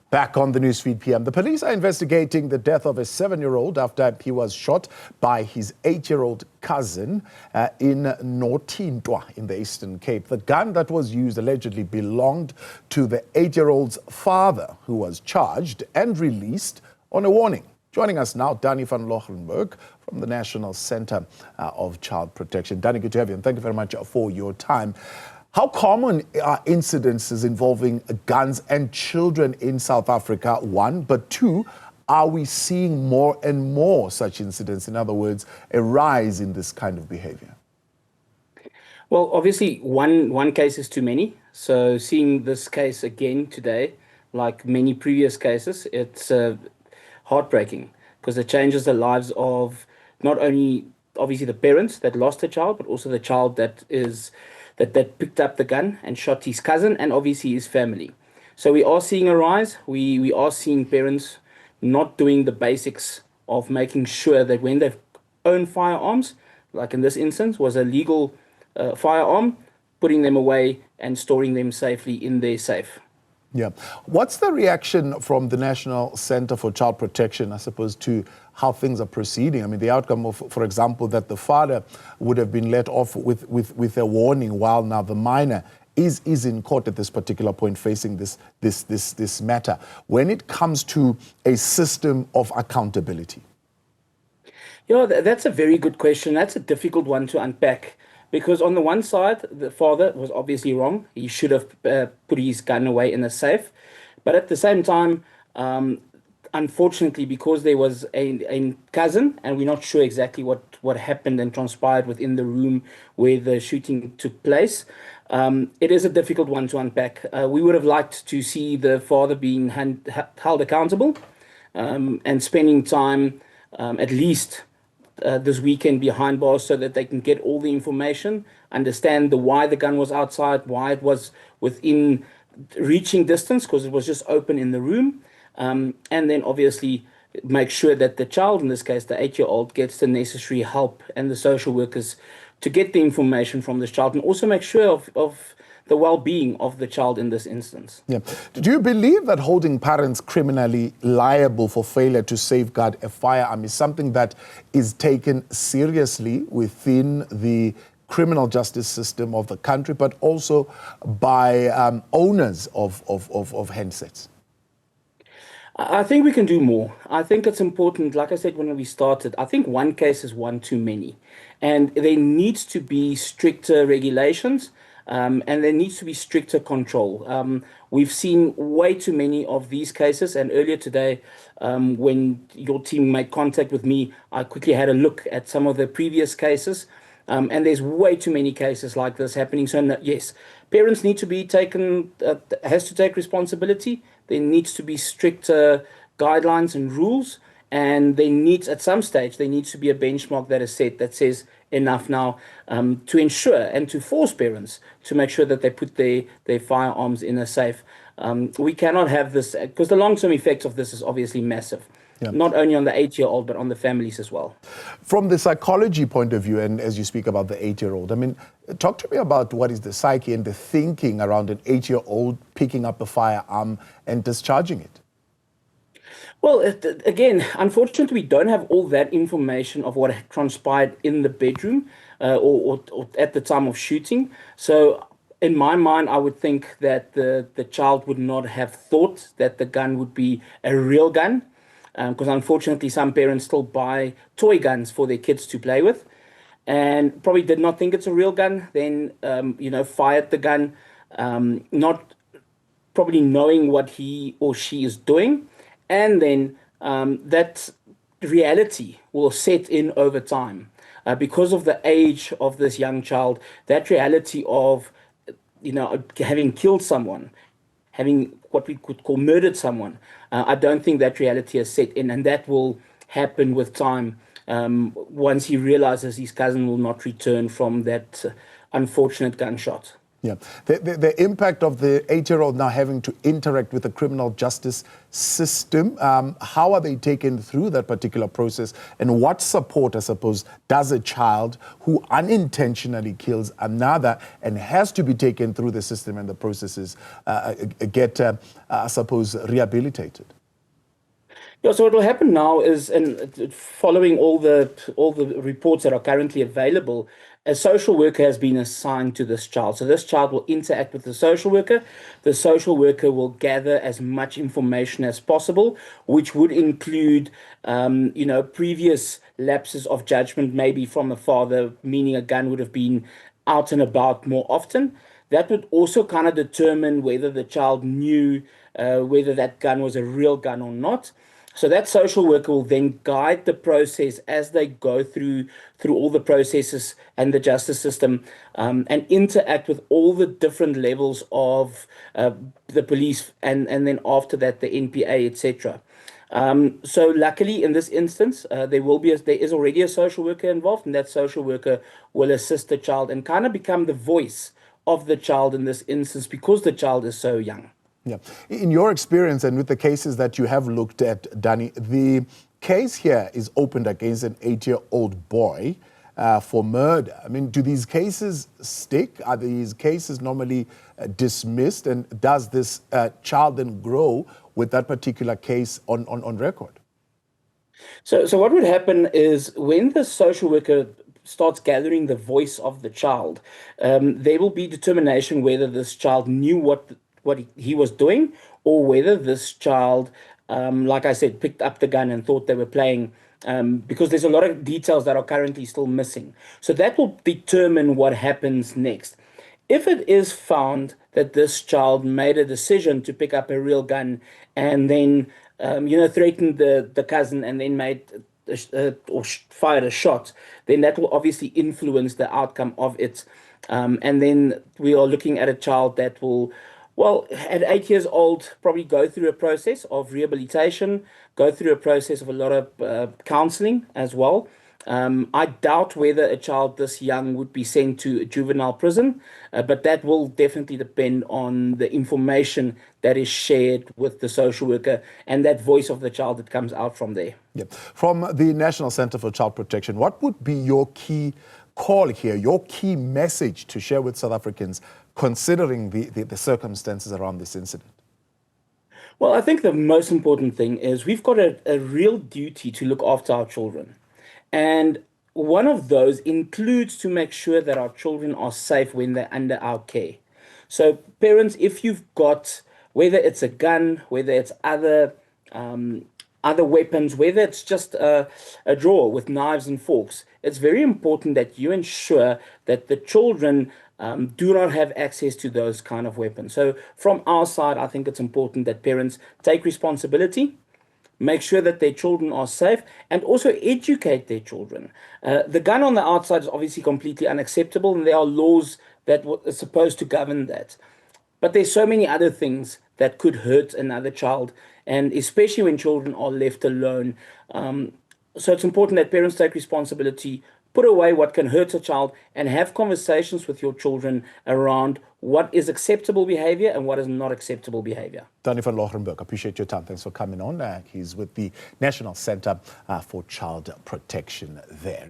Back on the Newsfeed PM, the police are investigating the death of a 7-year-old after he was shot by his 8-year-old cousin in Nothintwa in the Eastern Cape. The gun that was used allegedly belonged to the 8-year-old's father, who was charged and released on a warning. Joining us now, Danie van Loggerenberg from the National Centre of Child Protection. Danie, good to have you, and thank you very much for your time. How common are incidences involving guns and children in South Africa, one, but two, are we seeing more and more such incidents? In other words, a rise in this kind of behavior? Well, obviously, one case is too many. So seeing this case again today, like many previous cases, it's heartbreaking because it changes the lives of not only obviously the parents that lost a child, but also the child that picked up the gun and shot his cousin and obviously his family. So we are seeing a rise. We are seeing parents not doing the basics of making sure that when they own firearms, like in this instance was a legal firearm, putting them away and storing them safely in their safe. Yeah. What's the reaction from the National Centre for Child Protection, I suppose, to how things are proceeding? I mean, the outcome of, for example, that the father would have been let off with a warning, while now the minor is in court at this particular point facing this matter. When it comes to a system of accountability? Yeah, that's a very good question. That's a difficult one to unpack. Because on the one side, the father was obviously wrong. He should have put his gun away in a safe. But at the same time, unfortunately, because there was a cousin, and we're not sure exactly what happened and transpired within the room where the shooting took place, it is a difficult one to unpack. We would have liked to see the father being held accountable and spending time at least this weekend behind bars so that they can get all the information, understand why the gun was outside, why it was within reaching distance, because it was just open in the room, and then obviously make sure that the child, in this case the 8-year-old, gets the necessary help and the social workers to get the information from this child, and also make sure of the well-being of the child in this instance. Yeah. Do you believe that holding parents criminally liable for failure to safeguard a firearm is something that is taken seriously within the criminal justice system of the country, but also by owners of handsets? I think we can do more. I think it's important, like I said when we started, I think one case is one too many. And there needs to be stricter regulations. And there needs to be stricter control. We've seen way too many of these cases. And earlier today, when your team made contact with me, I quickly had a look at some of the previous cases. And there's way too many cases like this happening. So yes, parents need to be has to take responsibility. There needs to be stricter guidelines and rules. And at some stage, there needs to be a benchmark that is set that says enough now, to ensure and to force parents to make sure that they put their firearms in a safe. We cannot have this, because the long-term effects of this is obviously massive. Yeah. Not only on the 8-year-old, but on the families as well. From the psychology point of view, and as you speak about the 8-year-old, I mean, talk to me about what is the psyche and the thinking around an 8-year-old picking up a firearm and discharging it. Well, again, unfortunately, we don't have all that information of what transpired in the bedroom or at the time of shooting. So in my mind, I would think that the child would not have thought that the gun would be a real gun, because unfortunately, some parents still buy toy guns for their kids to play with and probably did not think it's a real gun, then, fired the gun, not probably knowing what he or she is doing. And then that reality will set in over time. Because of the age of this young child, that reality of, having killed someone, having what we could call murdered someone, I don't think that reality has set in. And that will happen with time once he realizes his cousin will not return from that unfortunate gunshot. Yeah, the impact of the 8-year-old now having to interact with the criminal justice system, how are they taken through that particular process, and what support, I suppose, does a child who unintentionally kills another and has to be taken through the system and the processes get, I suppose, rehabilitated? Yeah, so what will happen now is, and following all the reports that are currently available, a social worker has been assigned to this child. So this child will interact with the social worker. The social worker will gather as much information as possible, which would include, previous lapses of judgment, maybe from a father, meaning a gun would have been out and about more often. That would also kind of determine whether the child knew whether that gun was a real gun or not. So that social worker will then guide the process as they go through all the processes and the justice system, and interact with all the different levels of the police, and then after that the NPA, etc. So luckily in this instance, there is already a social worker involved, and that social worker will assist the child and kind of become the voice of the child in this instance, because the child is so young. Yeah. In your experience and with the cases that you have looked at, Danie, the case here is opened against an 8-year-old boy for murder. I mean, do these cases stick? Are these cases normally dismissed? And does this child then grow with that particular case on record? So what would happen is, when the social worker starts gathering the voice of the child, there will be determination whether this child knew what he was doing, or whether this child, like I said, picked up the gun and thought they were playing, because there's a lot of details that are currently still missing. So that will determine what happens next. If it is found that this child made a decision to pick up a real gun and then, threatened the cousin and then made or fired a shot, then that will obviously influence the outcome of it. And then we are looking at a child that will, well, at 8 years old, probably go through a process of rehabilitation, go through a process of a lot of counseling as well. I doubt whether a child this young would be sent to juvenile prison, but that will definitely depend on the information that is shared with the social worker and that voice of the child that comes out from there. Yeah. From the National Center for Child Protection, what would be your key call here, your key message to share with South Africans, considering the circumstances around this incident? Well, I think the most important thing is we've got a real duty to look after our children. And one of those includes to make sure that our children are safe when they're under our care. So parents, if you've got, whether it's a gun, whether it's other weapons, whether it's just a drawer with knives and forks, it's very important that you ensure that the children do not have access to those kind of weapons. So from our side, I think it's important that parents take responsibility, make sure that their children are safe, and also educate their children. The gun on the outside is obviously completely unacceptable, and there are laws that are supposed to govern that. But there's so many other things that could hurt another child, and especially when children are left alone. So it's important that parents take responsibility, put away what can hurt a child, and have conversations with your children around what is acceptable behavior and what is not acceptable behavior. Danie van Loggerenberg, appreciate your time. Thanks for coming on. He's with the National Center for Child Protection there.